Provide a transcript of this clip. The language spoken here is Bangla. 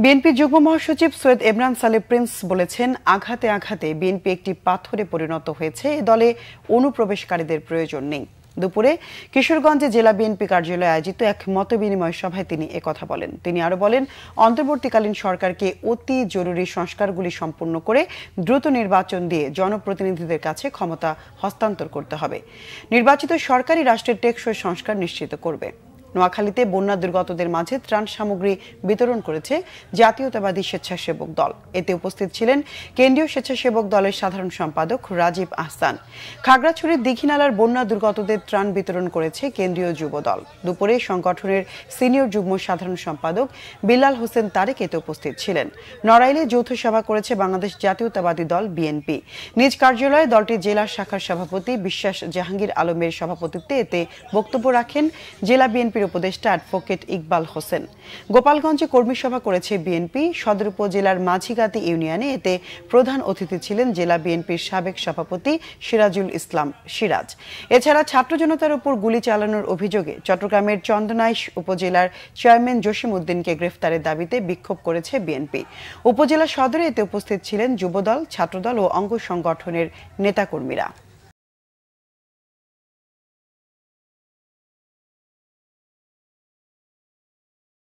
বিএনপি যুগ্ম মহাসচিব সৈয়দ ইমরান সালেহ প্রিন্স বলেছেন, আঘাতে আঘাতে বিএনপি একটি পাথরে পরিণত হয়েছে, এ দলে অনুপ্রবেশকারীদের প্রয়োজন নেই। দুপুরে কিশোরগঞ্জে জেলা বিএনপি কার্যালয়ে আয়োজিত এক মতবিনিময় সভায় তিনি একথা বলেন। তিনি আরো বলেন, অন্তর্বর্তীকালীন সরকারকে অতি জরুরি সংস্কারগুলি সম্পূর্ণ করে দ্রুত নির্বাচন দিয়ে জনপ্রতিনিধিদের কাছে ক্ষমতা হস্তান্তর করতে হবে। নির্বাচিত সরকারই রাষ্ট্রের টেকসই সংস্কার নিশ্চিত করবে। নোয়াখালীতে বন্যা দুর্গতদের মাঝে ত্রাণ সামগ্রী বিতরণ করেছে জাতীয়তাবাদী স্বেচ্ছাসেবক দল। এতে উপস্থিত ছিলেন কেন্দ্রীয় স্বেচ্ছাসেবক দলের সাধারণ সম্পাদক রাজীব আহসান। খাগড়াছড়ির দীঘিনালার বন্যা দুর্গতদের ত্রাণ বিতরণ করেছে কেন্দ্রীয় যুব দল। দুপুরে সংগঠনের সিনিয়র যুগ্ম সাধারণ সম্পাদক বিল্লাল হোসেন তারেক এতে উপস্থিত ছিলেন। নড়াইলে যৌথ সভা করেছে বাংলাদেশ জাতীয়তাবাদী দল বিএনপি। নিজ কার্যালয়ে দলটির জেলা শাখার সভাপতি বিশ্বাস জাহাঙ্গীর আলমের সভাপতিত্বে এতে বক্তব্য রাখেন জেলা বিএনপির উপদেষ্টা অ্যাডভোকেট ইকবাল হোসেন। গোপালগঞ্জে কর্মী সভা করেছে বিএনপি। সদর উপজেলার মাঝিগাতি ইউনিয়নে এতে প্রধান অতিথি ছিলেন জেলা বিএনপির সাবেক সভাপতি সিরাজুল ইসলাম সিরাজ। এছাড়া ছাত্র জনতার উপর গুলি চালানোর অভিযোগে চট্টগ্রামের চন্দনাইশ উপজেলার চেয়ারম্যান জসিম উদ্দিনকে গ্রেফতারের দাবিতে বিক্ষোভ করেছে বিএনপি। উপজেলা সদরে এতে উপস্থিত ছিলেন যুবদল, ছাত্রদল ও অঙ্গ সংগঠনের নেতাকর্মীরা।